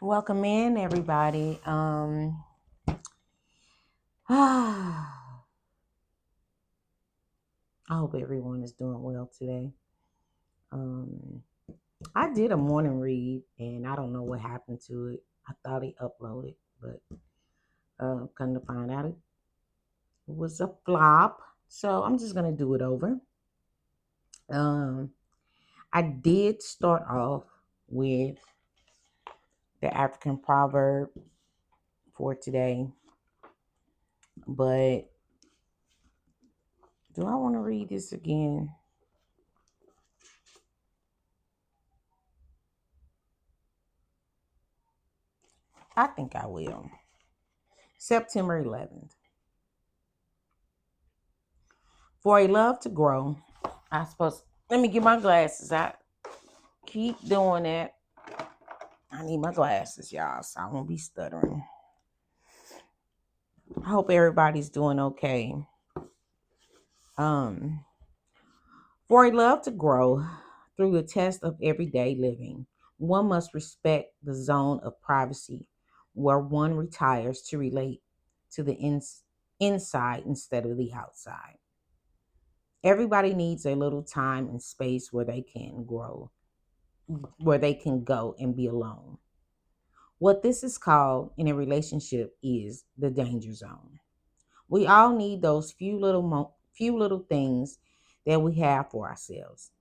Welcome in, everybody. I hope everyone is doing well today. Um, I did a morning read, and I don't know what happened to it. I thought it uploaded, but come to find out, it was a flop. So I'm just gonna do it over. Um, I did start off with the African proverb for today, but do I want to read this again? I think I will. September 11th. For a love to grow, let me get my glasses. I keep doing that. I need my glasses, y'all, so I won't be stuttering. I hope everybody's doing okay. Um, for a love to grow through the test of everyday living, one must respect the zone of privacy where one retires to relate to the inside instead of the outside. Everybody needs a little time and space where they can grow, where they can go and be alone. What this is called in a relationship is the danger zone. We all need those few little things that we have for ourselves.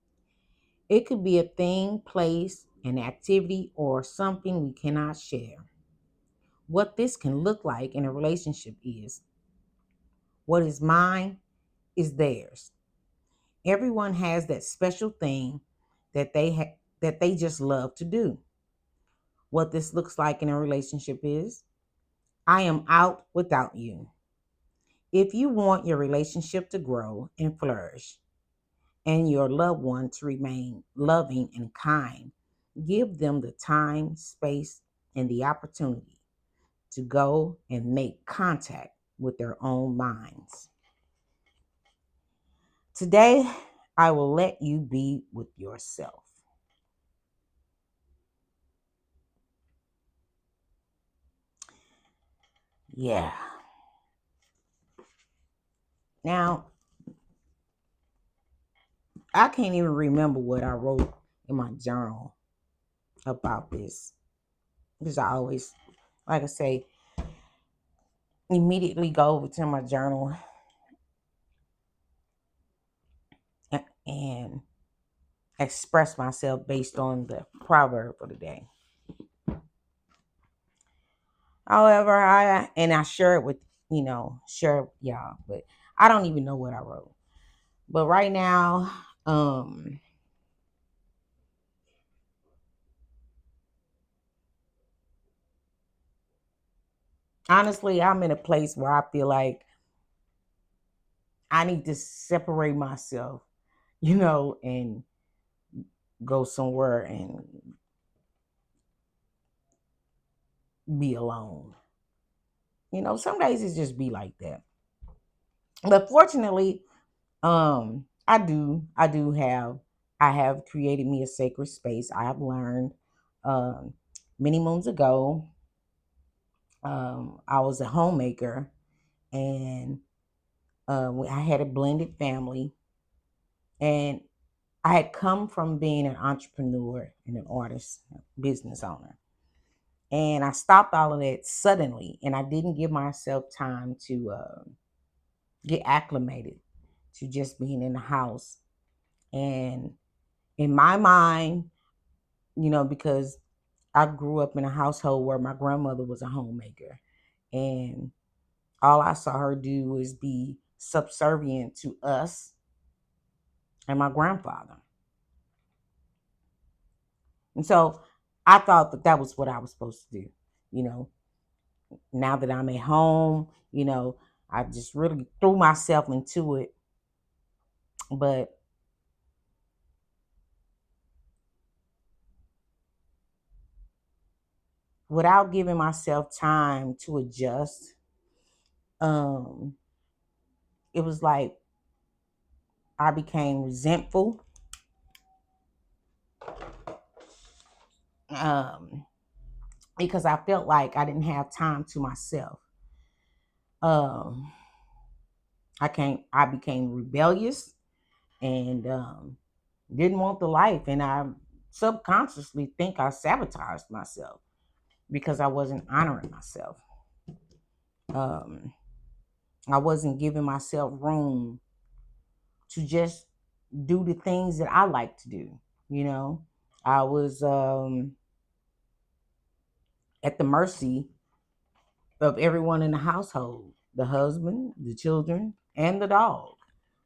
It could be a thing, place, an activity, or something we cannot share. What this can look like in a relationship is what is mine is theirs. Everyone has that special thing that they just love to do. What this looks like in a relationship is I am out without you. If you want your relationship to grow and flourish and your loved one to remain loving and kind, give them the time, space, and the opportunity to go and make contact with their own minds. Today, I will let you be with yourself. Yeah. Now, I can't even remember what I wrote in my journal about this because I always, like I say, immediately go over to my journal and express myself based on the proverb for the day. However, I share it with share it with y'all, but I don't even know what I wrote. But right now, honestly, I'm in a place where I feel like I need to separate myself, and go somewhere and be alone. Some days it just be like that. But fortunately, I have created me a sacred space. I have learned um many moons ago. I was a homemaker, and I had a blended family, and I had come from being an entrepreneur and an artist, business owner. And I stopped all of that suddenly, and I didn't give myself time to get acclimated to just being in the house. And in my mind, because I grew up in a household where my grandmother was a homemaker, and all I saw her do was be subservient to us and my grandfather. And so I thought that that was what I was supposed to do. You know, now that I'm at home, I just really threw myself into it. But without giving myself time to adjust, um, it was like I became resentful. Um, because I felt like I didn't have time to myself. Um, I became rebellious and didn't want the life, and I subconsciously think I sabotaged myself because I wasn't honoring myself. Um, I wasn't giving myself room to just do the things that I like to do. You know, I was at the mercy of everyone in the household, the husband, the children, and the dog.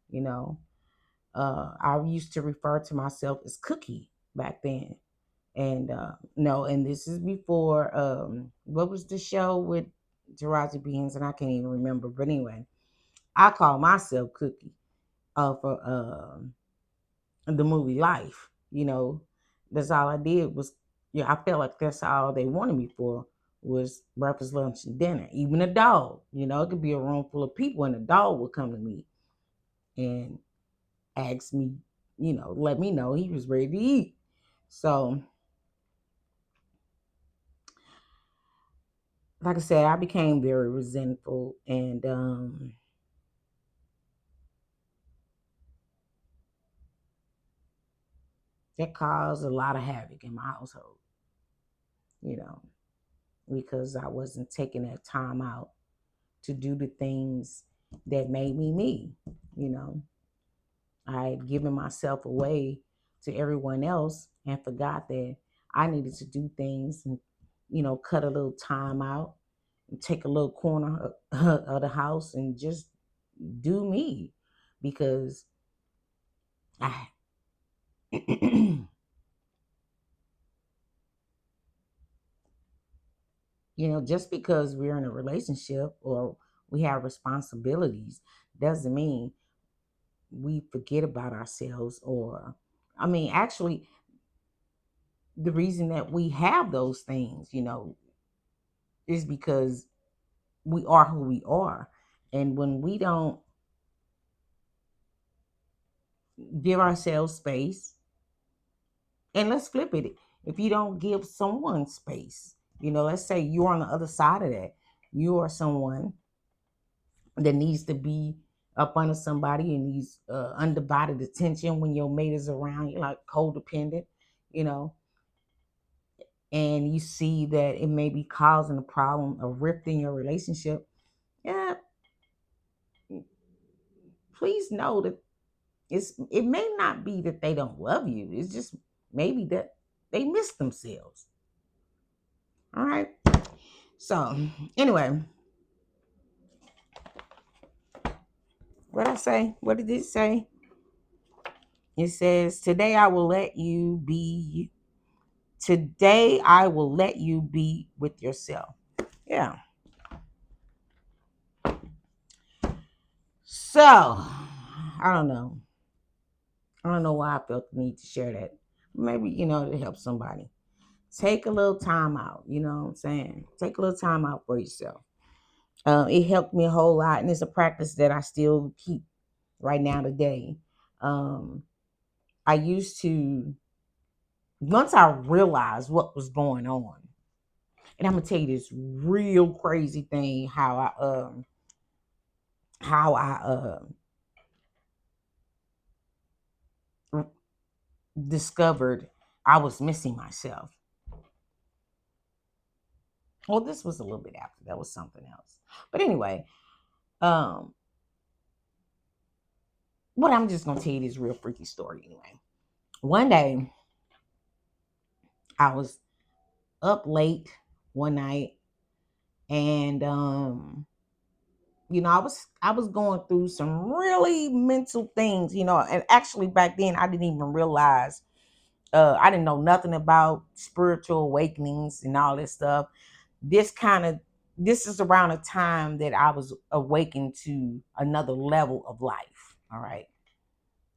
You know, I used to refer to myself as Cookie back then. And no, and this is before what was the show with Taraji Beans, and I can't even remember. But anyway, I call myself Cookie for the movie Life. You know, that's all I did was, yeah, I felt like that's all they wanted me for was breakfast, lunch, and dinner. Even a dog, you know, it could be a room full of people, and a dog would come to me and ask me, you know, let me know he was ready to eat. So, like I said, I became very resentful, and that caused a lot of havoc in my household. You know, because I wasn't taking that time out to do the things that made me me. You know, I had given myself away to everyone else and forgot that I needed to do things and, you know, cut a little time out and take a little corner of the house and just do me because I, you know, just because we're in a relationship or we have responsibilities doesn't mean we forget about ourselves. Or I mean, actually, the reason that we have those things, you know, is because we are who we are. And when we don't give ourselves space, and let's flip it, if you don't give someone space, you know, let's say you're on the other side of that, you are someone that needs to be up under somebody and needs undivided attention when your mate is around, you're like codependent, you know, and you see that it may be causing a problem, a rift in your relationship, yeah, please know that it may not be that they don't love you. It's just maybe that they miss themselves. All right. So anyway, what I say? What did it say? It says, "Today I will let you be. Today I will let you be with yourself." Yeah. So I don't know. I don't know why I felt the need to share that. Maybe, you know, to help somebody. Take a little time out. You know what I'm saying? Take a little time out for yourself. It helped me a whole lot, and it's a practice that I still keep right now today. Um, I used to, once I realized what was going on, and I'm gonna tell you this real crazy thing how I r- discovered I was missing myself. Well, this was a little bit after that was something else, but anyway, um, what I'm just gonna tell you this real freaky story anyway. One day I was up late one night, and you know, I was going through some really mental things, you know, and actually back then I didn't even realize, I didn't know nothing about spiritual awakenings and all this stuff. this kind of this is around a time that I was awakened to another level of life. All right.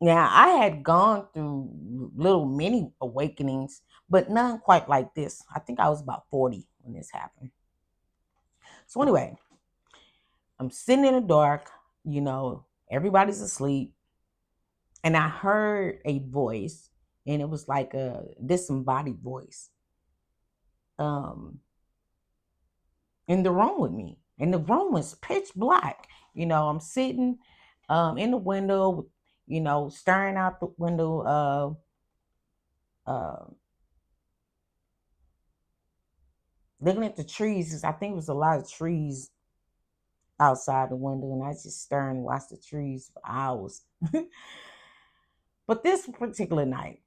Now, I had gone through little mini awakenings, but none quite like this. I think I was about 40 when this happened. So anyway, I'm sitting in the dark, you know, everybody's asleep, and I heard a voice, and it was like a disembodied voice. Um, in the room with me. And the room was pitch black. I'm sitting in the window, staring out the window, uh, looking at the trees. 'Cause I think it was a lot of trees outside the window, and I just staring and watched the trees for hours. But this particular night,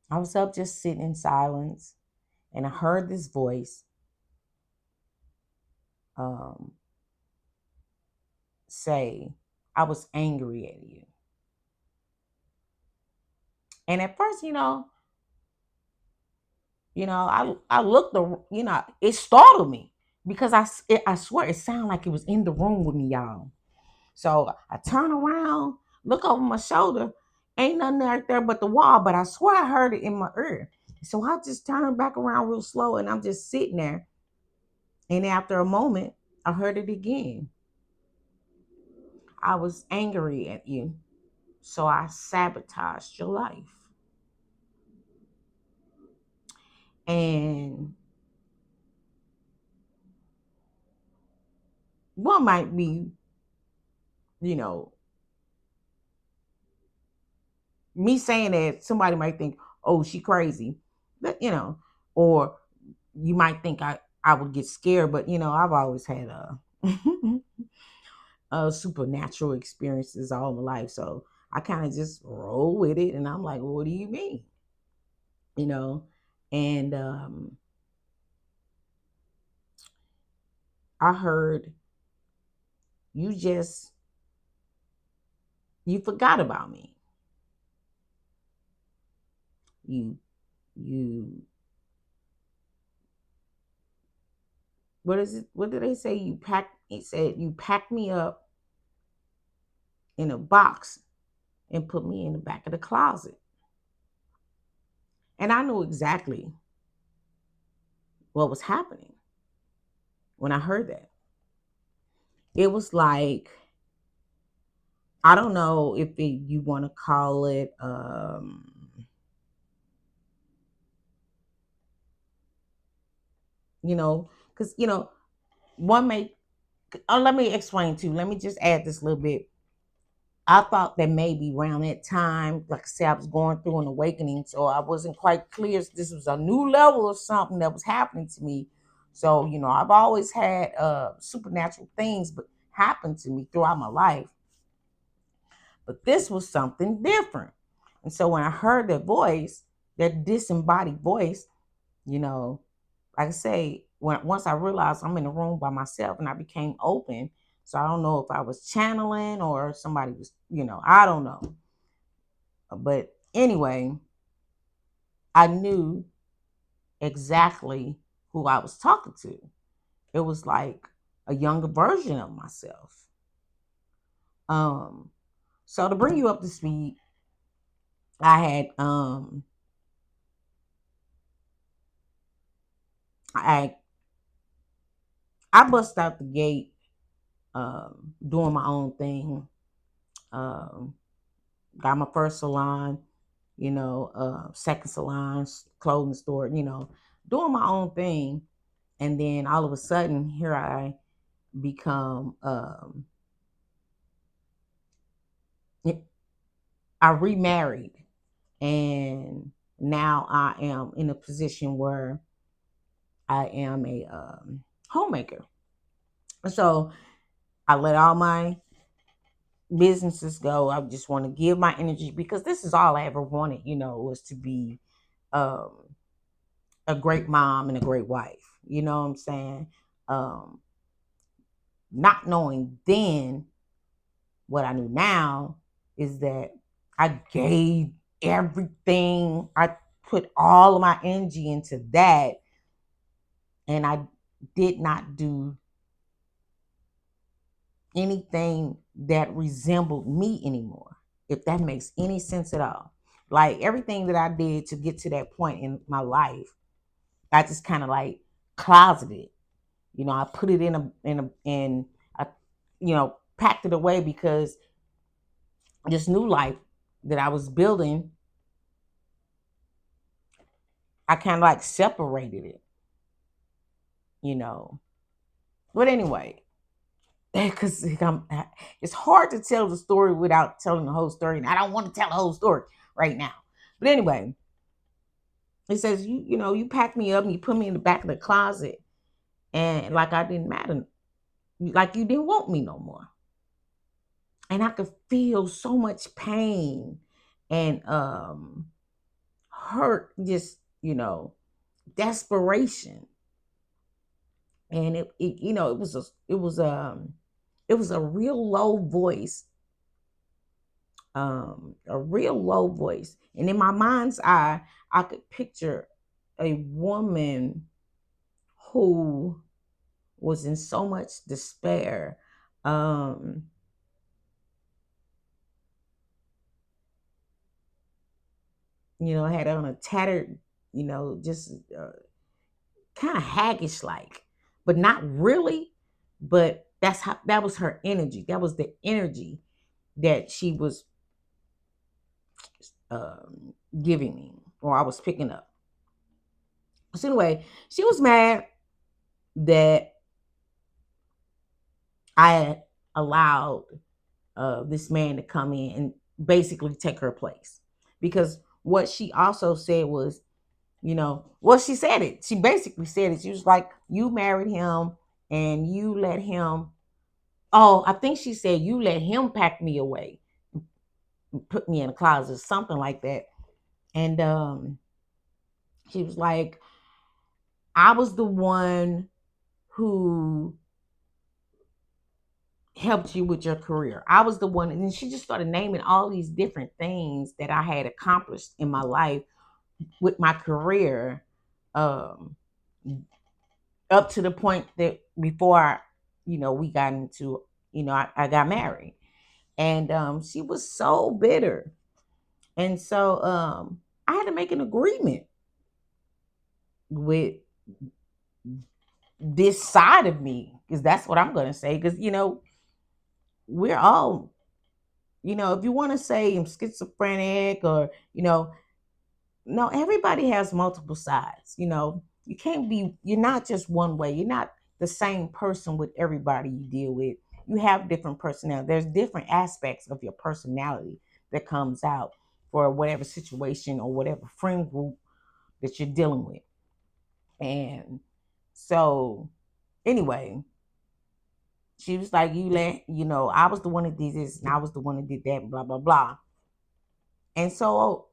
I was up just sitting in silence, and I heard this voice um, say, "I was angry at you." And at first, I looked, it startled me because I swear it sounded like it was in the room with me, y'all. So I turn around, look over my shoulder, ain't nothing right there but the wall, but I swear I heard it in my ear. So I just turned back around real slow, and I'm just sitting there. And after a moment, I heard it again. "I was angry at you, so I sabotaged your life." And one might be, you know, me saying that somebody might think, "Oh, she crazy," but or you might think I would get scared, but I've always had supernatural experiences all my life, so I kind of just roll with it, and I'm like, well, "What do you mean?" You know, and I heard, "You just you forgot about me. You you what is it? What did they say? You packed." It said, "You packed me up in a box and put me in the back of the closet." And I knew exactly what was happening when I heard that. It was like, I don't know if you want to call it, because one may. Let me explain to you. Let me just add this little bit. I thought that maybe around that time, like I said, I was going through an awakening, so I wasn't quite clear. This was a new level of something that was happening to me. So I've always had supernatural things, but happen to me throughout my life. But this was something different. And so when I heard that voice, that disembodied voice, you know, like I say, once I realized I'm in a room by myself and I became open. So I don't know if I was channeling or somebody was, I don't know. But anyway, I knew exactly who I was talking to. It was like a younger version of myself. Um, so to bring you up to speed, I had I I bust out the gate, doing my own thing. Um, got my first salon, second salon, clothing store, doing my own thing. And then all of a sudden, here I become, I remarried. And now I am in a position where I am a homemaker. So I let all my businesses go. I just want to give my energy because this is all I ever wanted, was to be um, a great mom and a great wife. You know what I'm saying? Um, Not knowing then what I knew now is that I gave everything. I put all of my energy into that, and I did not do anything that resembled me anymore, if that makes any sense at all. Like everything that I did to get to that point in my life, I just kind of like closeted. I put it in I, packed it away because this new life that I was building, I kind of like separated it. you know. But anyway, because it's hard to tell the story without telling the whole story, and I don't want to tell the whole story right now. But anyway, it says you packed me up and you put me in the back of the closet, and like I didn't matter, like you didn't want me no more. And I could feel so much pain and hurt, just desperation. And it was a real low voice, a real low voice. And in my mind's eye, I could picture a woman who was in so much despair. Um, had on a tattered, just kind of haggish like, but not really. But that was her energy. That was the energy that she was um, giving me, or I was picking up. So anyway, she was mad that I allowed this man to come in and basically take her place. Because what she also said was, well, she said it. She basically said it. She was like, "You married him and you let him." Oh, I think she said, "You let him pack me away, put me in a closet," something like that. And she was like, "I was the one who helped you with your career. I was the one." And then she just started naming all these different things that I had accomplished in my life with my career, um, up to the point that before we got into, I got married. And she was so bitter. And so I had to make an agreement with this side of me, because that's what I'm going to say. Because, we're all, if you want to say I'm schizophrenic, or, no, everybody has multiple sides. You can't be, you're not just one way. You're not the same person with everybody you deal with. You have different personality. There's different aspects of your personality that comes out for whatever situation or whatever friend group that you're dealing with. And so, anyway, she was like, I was the one that did this and I was the one that did that, blah, blah, blah. And so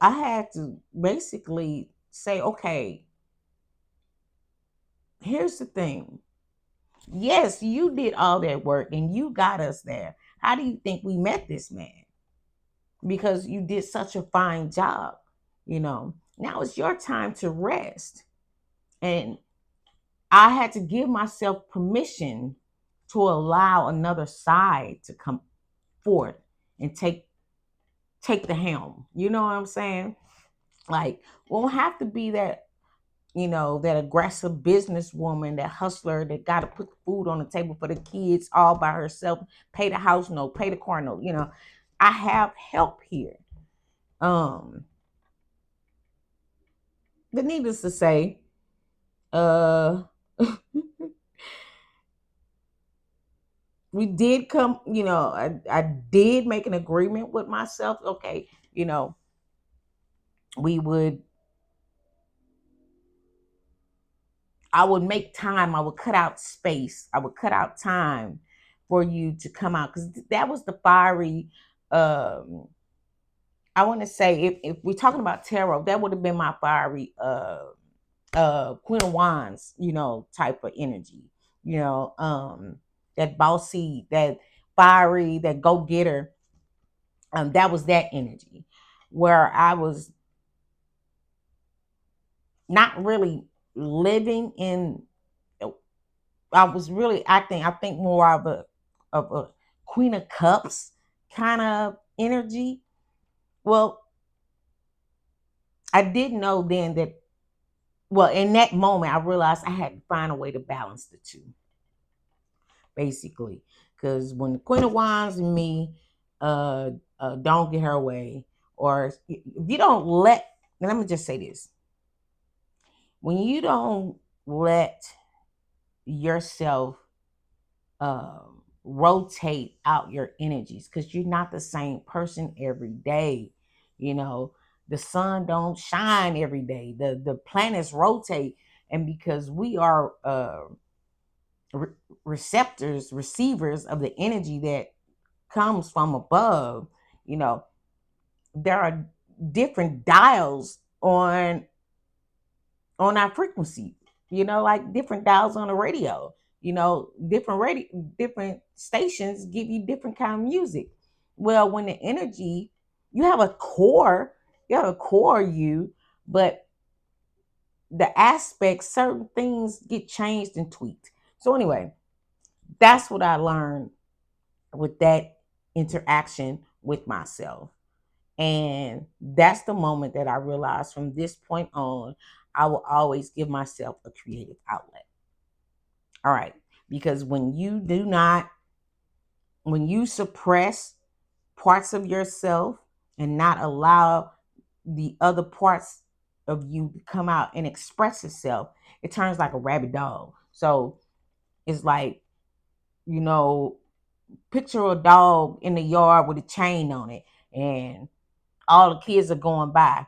I had to basically say, okay, here's the thing. Yes, you did all that work and you got us there. How do you think we met this man? Because you did such a fine job. Now it's your time to rest. And I had to give myself permission to allow another side to come forth and take the helm. You know what I'm saying? Like, won't have to be that aggressive businesswoman, that hustler that got to put food on the table for the kids all by herself, pay the house note, pay the car note. I have help here. Um, but needless to say, uh, we did come. I did make an agreement with myself. Okay, we would. I would make time. I would cut out space. I would cut out time for you to come out, because that was the fiery. I want to say, if we're talking about tarot, that would have been my fiery Queen of Wands, type of energy. That bossy, that fiery, that go getter. That was that energy, where I was not really living in. I was really acting, I think, more of a Queen of Cups kind of energy. Well, I did know then that, well, in that moment, I realized I had to find a way to balance the two, basically. Because when the Queen of Wands and me don't get her way, or if you don't let, let me just say this: When you don't let yourself rotate out your energies, because you're not the same person every day. You know, the sun don't shine every day. The planets rotate, and because we are re- receptors, receivers of the energy that comes from above, you know, there are different dials on our frequency, like different dials on the radio. Different stations give you different kind of music. Well, when the energy, you have a core, you, but the aspects, certain things get changed and tweaked. So anyway, that's what I learned with that interaction with myself. And that's the moment that I realized from this point on, I will always give myself a creative outlet. All right. Because when you suppress parts of yourself and not allow the other parts of you to come out and express itself, it turns like a rabid dog. So it's like, you know, picture a dog in the yard with a chain on it, and all the kids are going by.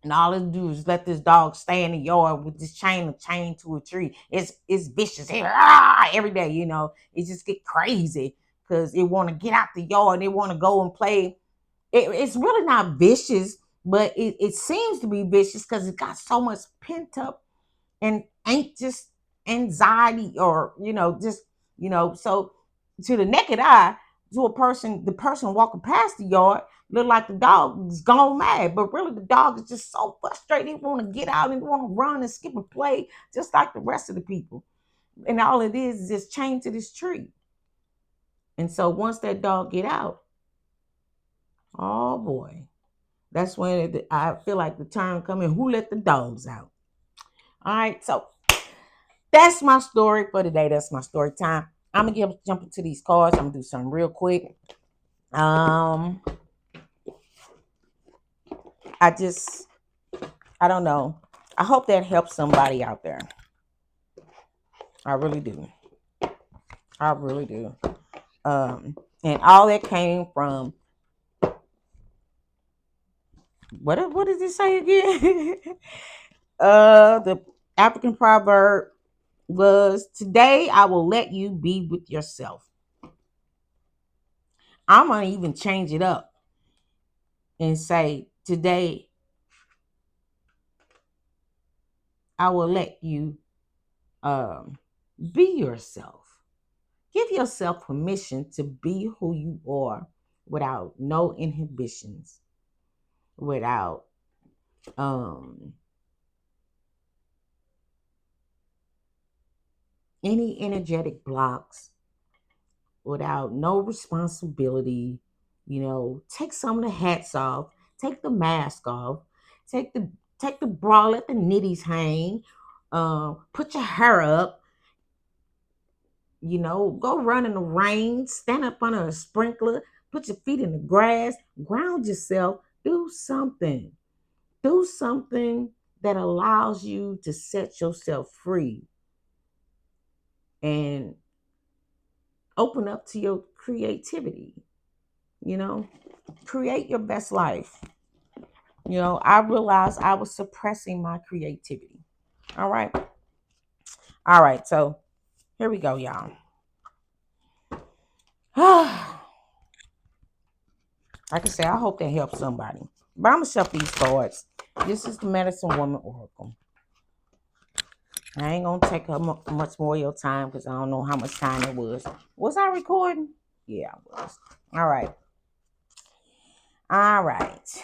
And all it do is let this dog stay in the yard with this chain to a tree. It's vicious every day. It just get crazy because it want to get out the yard. It want to go and play. It's really not vicious, but it seems to be vicious because it got so much pent up and anxious anxiety, or just so to the naked eye, to a person, the person walking past the yard look like the dog is gone mad, but really the dog is just so frustrated. He want to get out and want to run and skip and play just like the rest of the people, and all it is just chained to this tree. And so once that dog get out, oh boy, that's when I feel like the time coming, who let the dogs out. All right, so that's my story for today. That's my story time. I'm gonna jump into these cards. I'm gonna do something real quick. Um, I don't know. I hope that helps somebody out there. I really do. I really do. And all that came from what does it say again? The African proverb was, today I will let you be with yourself. I'm gonna even change it up and say, today I will let you be yourself. Give yourself permission to be who you are without no inhibitions, without any energetic blocks, without no responsibility. Take some of the hats off, take the mask off, take the bra, let the nitties hang, put your hair up, go run in the rain, stand up under a sprinkler, put your feet in the grass, ground yourself, do something. Do something that allows you to set yourself free and open up to your creativity. Create your best life. I realized I was suppressing my creativity. All right. All right. So here we go, y'all. Like I said, I hope that helps somebody. But I'm going to shuffle these cards. This is the Medicine Woman Oracle. I ain't going to take much more of your time because I don't know how much time it was. Was I recording? Yeah, I was. All right. All right.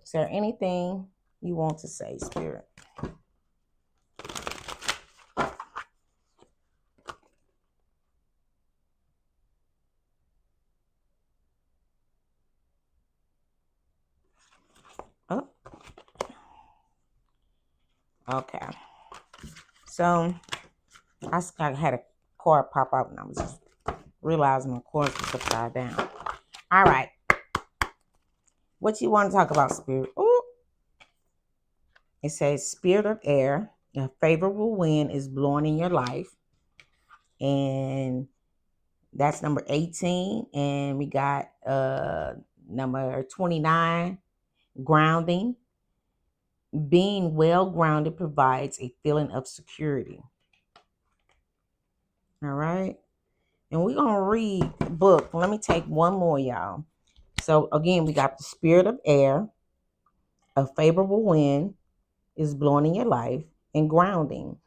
Is there anything you want to say, Spirit? Oh. Okay. So I had a card pop out and I was just realizing my cards was upside down. All right. What you want to talk about, Spirit? Ooh. It says, spirit of air, a favorable wind is blowing in your life. And that's number 18. And we got number 29, grounding. Being well grounded provides a feeling of security. All right. And we're going to read the book. Let me take one more, y'all. So, again, we got the spirit of air, a favorable wind is blowing in your life, and grounding.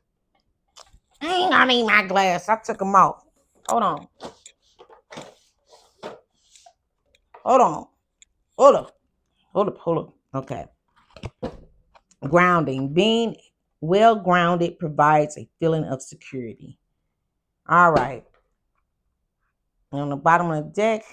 I ain't gonna need my glass. I took them off. Hold on. Hold on. Hold up. Hold up. Hold up. Okay. Grounding. Being well grounded provides a feeling of security. All right. On the bottom of the deck,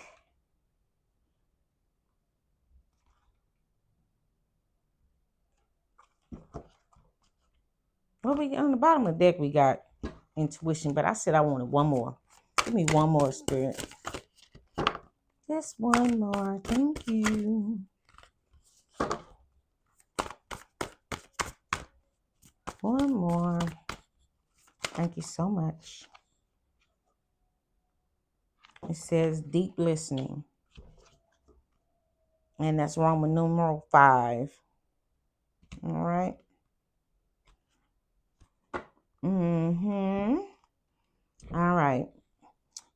well, we on the bottom of the deck we got intuition, but I said I wanted one more. Give me one more, spirit. Just one more. Thank you. One more. Thank you so much. It says deep listening. And that's Roman numeral 5. All right. All right.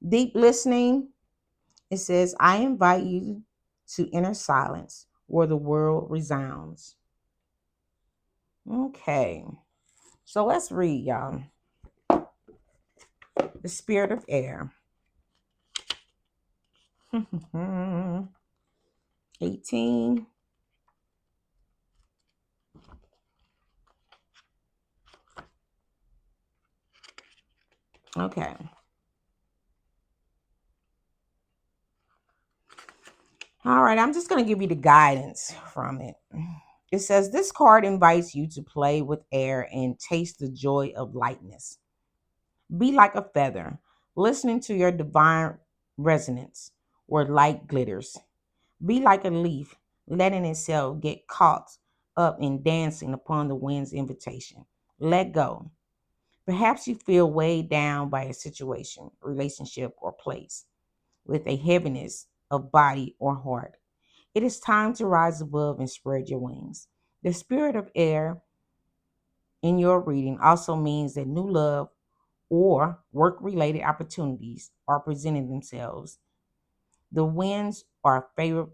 Deep listening. It says, I invite you to inner silence where the world resounds. Okay. So let's read, y'all. The spirit of air. 18. Okay. All right. I'm just going to give you the guidance from it. It says, this card invites you to play with air and taste the joy of lightness. Be like a feather, listening to your divine resonance where light glitters. Be like a leaf, letting itself get caught up in dancing upon the wind's invitation. Let go. Perhaps you feel weighed down by a situation, relationship, or place with a heaviness of body or heart. It is time to rise above and spread your wings. The spirit of air in your reading also means that new love or work related opportunities are presenting themselves. The winds are favorable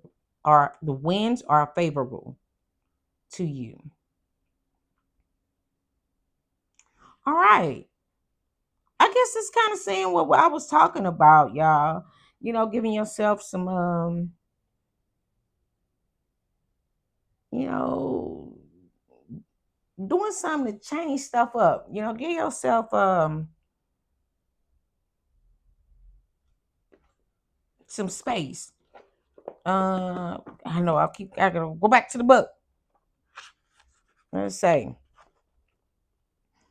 to you. All right. I guess it's kind of saying what I was talking about, y'all. Giving yourself some you know, doing something to change stuff up. Give yourself some space. I know I gotta go back to the book. Let's say,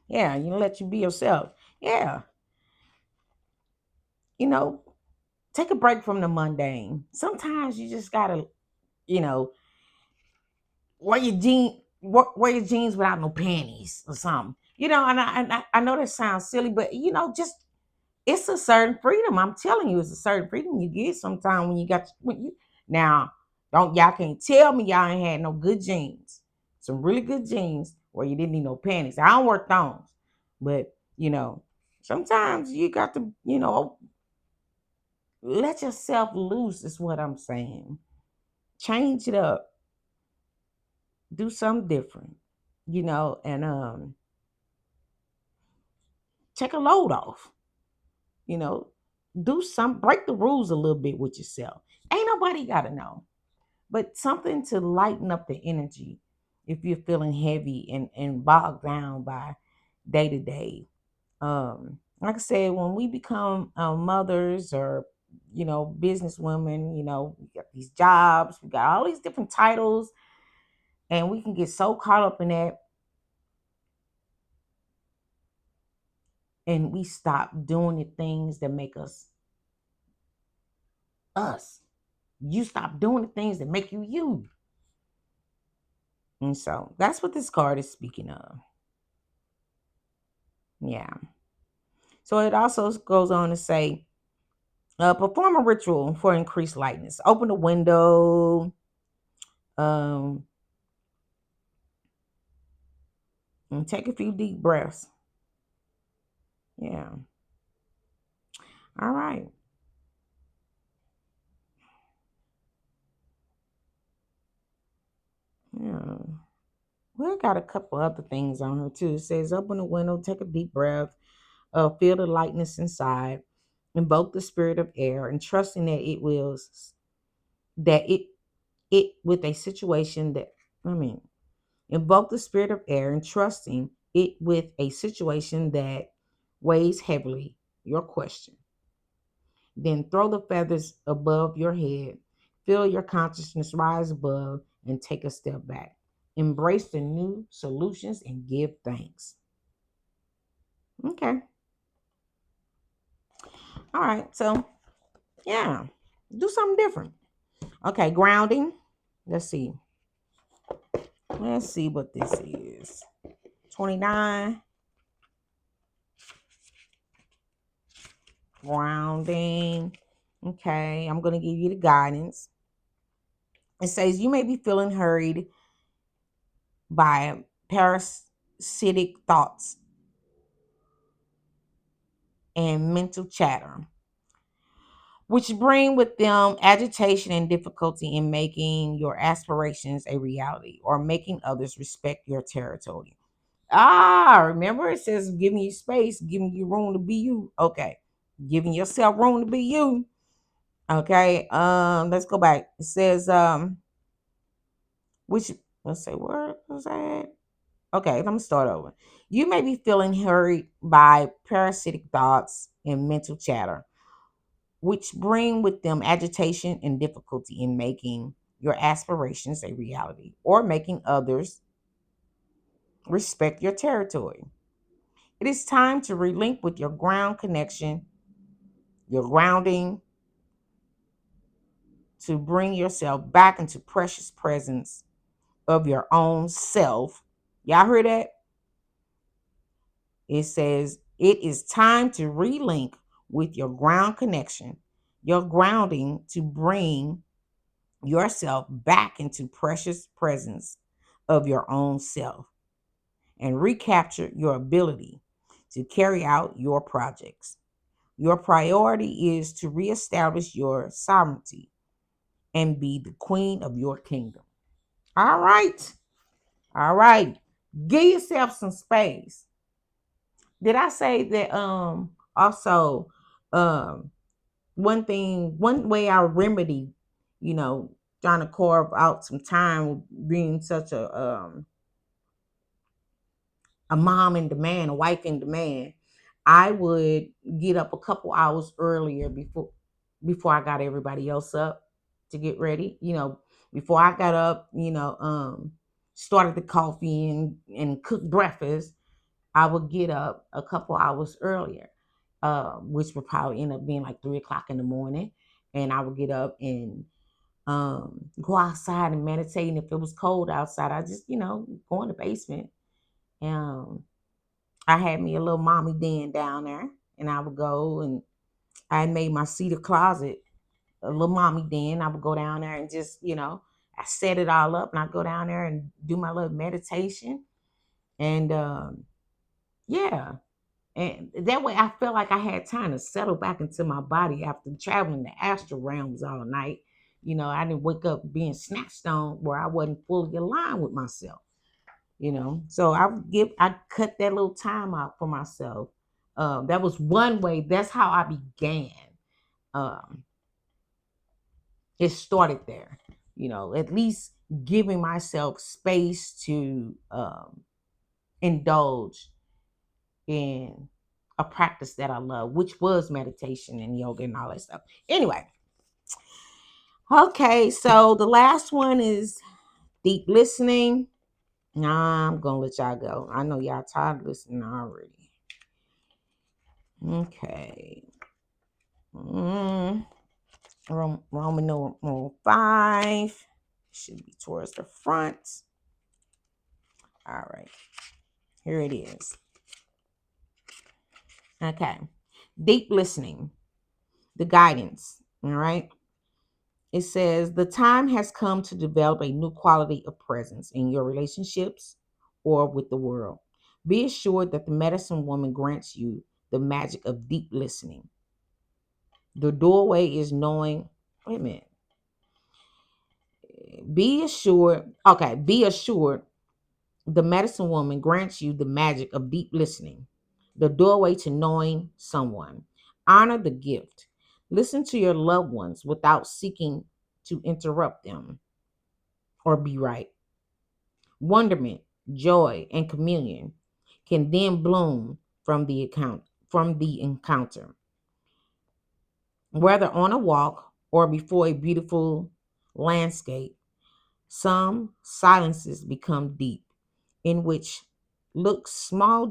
yeah, let you be yourself. Yeah. You know, take a break from the mundane. Sometimes you just gotta, you know, wear your jeans without no panties or something. And I know that sounds silly, but just it's a certain freedom. I'm telling you, it's a certain freedom you get sometimes when you now don't y'all can't tell me y'all ain't had no good jeans. Some really good jeans where you didn't need no panties. I don't wear thongs, but sometimes you got to, let yourself loose is what I'm saying. Change it up. Do something different. And take a load off. You know, break the rules a little bit with yourself. Ain't nobody gotta know. But something to lighten up the energy if you're feeling heavy and bogged down by day to day. Like I said, when we become mothers or businesswomen, we got these jobs, we got all these different titles, and we can get so caught up in that, and we stop doing the things that make us us. You stop doing the things that make you you. And so that's what this card is speaking of. Yeah. So it also goes on to say, perform a ritual for increased lightness. Open the window, um, and take a few deep breaths. Yeah. All right. Yeah. We got a couple other things on her too. It says, open the window, take a deep breath, feel the lightness inside, invoke the spirit of air, and trusting that it with a situation that, I mean, invoke the spirit of air and trusting it with a situation that weighs heavily your question. Then throw the feathers above your head. Feel your consciousness rise above and take a step back. Embrace the new solutions and give thanks. Okay. All right. So, yeah, do something different. Okay. Grounding. Let's see. Let's see what this is. 29. Grounding. Okay. I'm going to give you the guidance. It says you may be feeling hurried by parasitic thoughts and mental chatter, which bring with them agitation and difficulty in making your aspirations a reality or making others respect your territory. Remember it says giving you space, giving you room to be you. Okay. Giving yourself room to be you. Okay. Let's go back. It says, which let's say where was that? Okay, let me start over. You may be feeling hurried by parasitic thoughts and mental chatter, which bring with them agitation and difficulty in making your aspirations a reality or making others respect your territory. It is time to relink with your ground connection, your grounding, to bring yourself back into precious presence of your own self. Y'all hear that? It says it is time to relink with your ground connection, your grounding to bring yourself back into precious presence of your own self and recapture your ability to carry out your projects. Your priority is to reestablish your sovereignty and be the queen of your kingdom. All right. All right. Give yourself some space. Did I say that also um one way I remedy, you know, trying to carve out some time being such a mom in demand, a wife in demand, I would get up a couple hours earlier before I got everybody else up to get ready. Before I got up, started the coffee and cook breakfast, I would get up a couple hours earlier, which would probably end up being like 3 o'clock in the morning. And I would get up and go outside and meditate. And if it was cold outside, I just, go in the basement. Um, I had me a little mommy den down there, and I would go and I had made my cedar closet a little mommy den. I would go down there and just, I set it all up, and I go down there and do my little meditation. And yeah, and that way I felt like I had time to settle back into my body after traveling the astral realms all night. I didn't wake up being snatched on where I wasn't fully aligned with myself. So I cut that little time out for myself. That was one way. That's how I began. Um, it started there. At least giving myself space to indulge in a practice that I love, which was meditation and yoga and all that stuff. Anyway, okay, so the last one is deep listening. Nah, I'm gonna let y'all go. I know y'all tired of listening already. Okay. Mm, Roman numeral 5 should be towards the front. All right. Here it is. Okay. Deep listening, the guidance. All right. It says the time has come to develop a new quality of presence in your relationships or with the world. Be assured that the medicine woman grants you the magic of deep listening. The doorway is knowing. Wait a minute. Be assured the medicine woman grants you the magic of deep listening, the doorway to knowing someone. Honor the gift. Listen to your loved ones without seeking to interrupt them or be right. Wonderment, joy, and communion can then bloom from the encounter. Whether on a walk or before a beautiful landscape, some silences become deep, in which look small.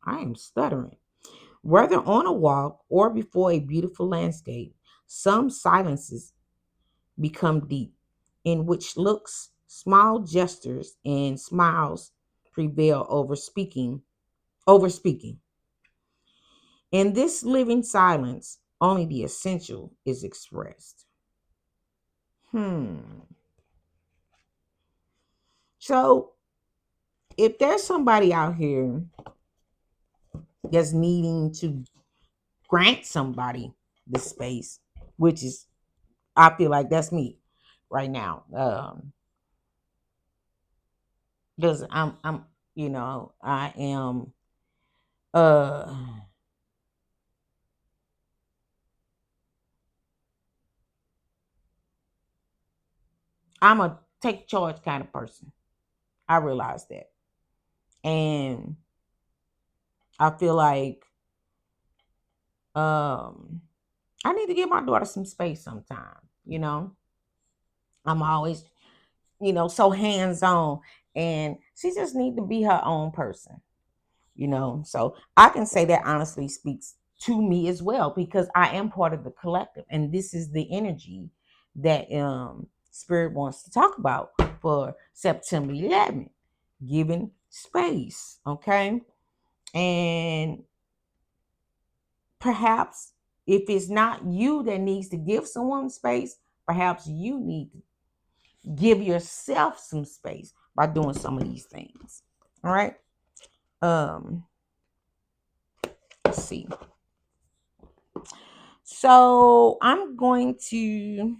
I am stuttering. Whether on a walk or before a beautiful landscape, some silences become deep, in which looks, small gestures, and smiles prevail over speaking. In this living silence, only the essential is expressed. Hmm. So if there's somebody out here that's needing to grant somebody the space, which is, I feel like that's me right now. Because I'm, I am, uh, I'm a take charge kind of person. I realize that. And I feel like, um, I need to give my daughter some space sometime, I'm always, so hands on, and she just need to be her own person. So I can say that honestly speaks to me as well, because I am part of the collective, and this is the energy that Spirit wants to talk about for September 11th, giving space. Okay. And perhaps if it's not you that needs to give someone space, perhaps you need to give yourself some space by doing some of these things. All right. um let's see. So I'm going to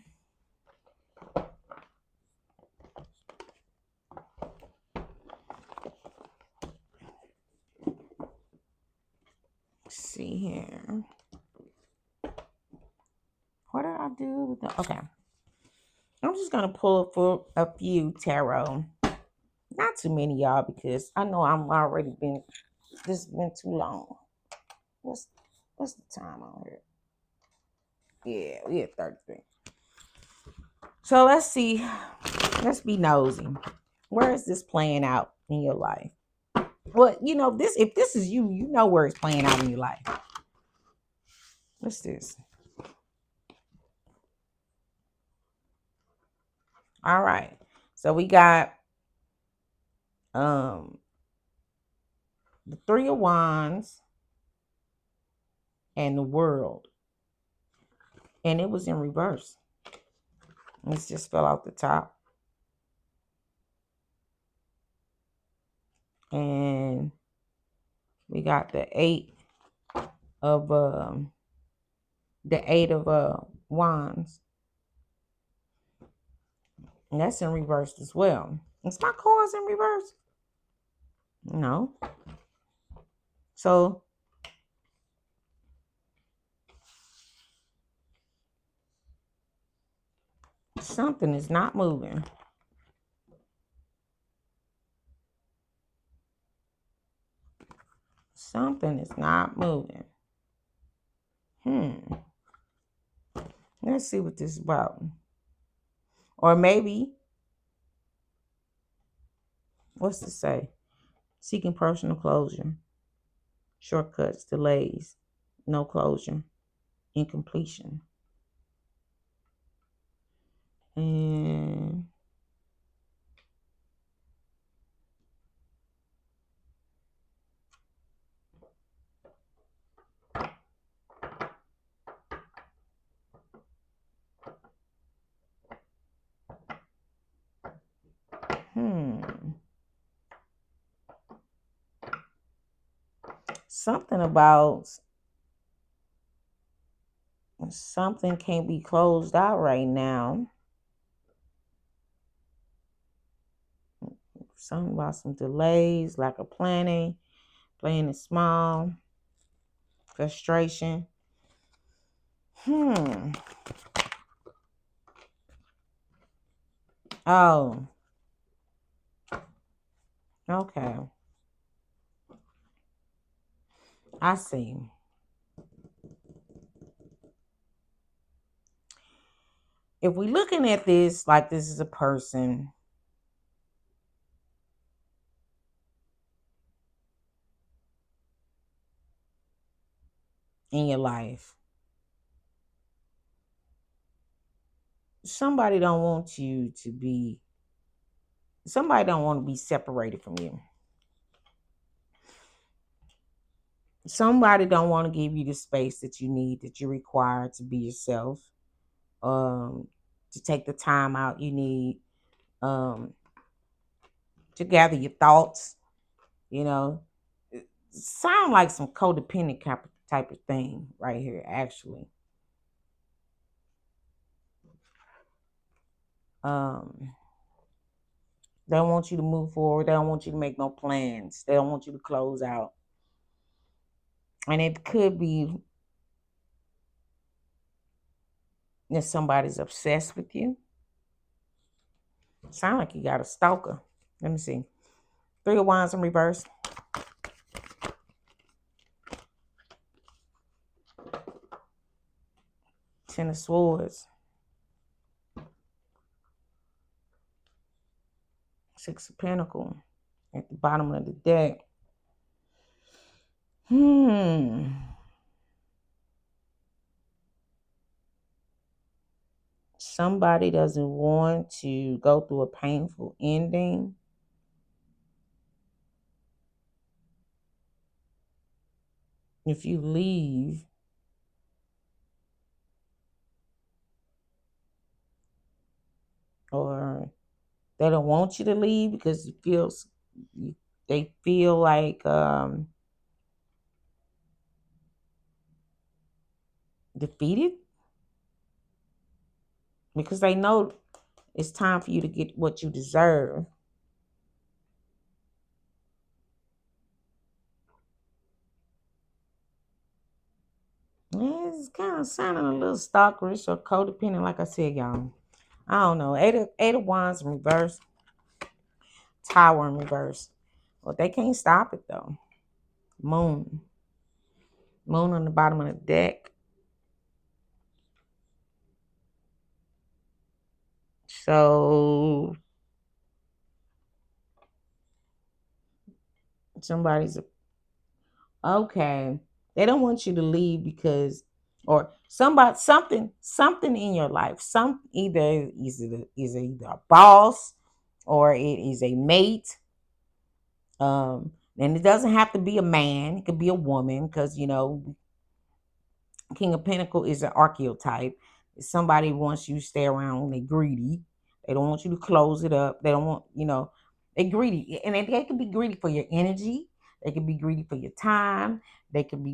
see here. What did I do with the, okay. I'm just gonna pull for a few tarot. Not too many, y'all, because I know I'm already been, this has been too long. What's what's the time on here? Yeah, we at 33. So let's see. Let's be nosy. Where is this playing out in your life? Well, this, if this is you, you know where it's playing out in your life. What's this? All right. So we got um the Three of Wands and the World. And it was in reverse. This just fell off the top. And we got of the eight of wands. And that's in reverse as well. Is my cards in reverse? No. So something is not moving. Something is not moving. Hmm. Let's see what this is about. Or maybe, what's to say? Seeking personal closure, shortcuts, delays, no closure, incompletion. And Hmm. Something about something can't be closed out right now. Something about some delays, lack of planning, playing it small, frustration. Hmm. Oh, okay. I see. If we're looking at this like this is a person in your life, somebody don't want you to be, somebody don't want to be separated from you. Somebody don't want to give you the space that you need, that you require to be yourself, um, to take the time out you need, um, to gather your thoughts, you know. Sound like some codependent type of thing right here, actually. Um, they don't want you to move forward. They don't want you to make no plans. They don't want you to close out. And it could be that somebody's obsessed with you. Sound like you got a stalker. Let me see. Three of Wands in reverse. Ten of Swords. Six of Pentacles at the bottom of the deck. Hmm. Somebody doesn't want to go through a painful ending. If you leave, or they don't want you to leave because it feels, they feel like defeated, because they know it's time for you to get what you deserve. It's kind of sounding a little stalkerish or codependent, like I said, y'all. I don't know. Eight of Wands in reverse, Tower in reverse. Well, they can't stop it though. Moon. Moon on the bottom of the deck. So somebody's okay. They don't want you to leave because, or something in your life. Some either either a boss or it is a mate. And it doesn't have to be a man. It could be a woman, because King of Pentacle is an archetype. Somebody wants you to stay around when they're greedy. They don't want you to close it up. They don't want, they're greedy. And they can be greedy for your energy. They can be greedy for your time. They can be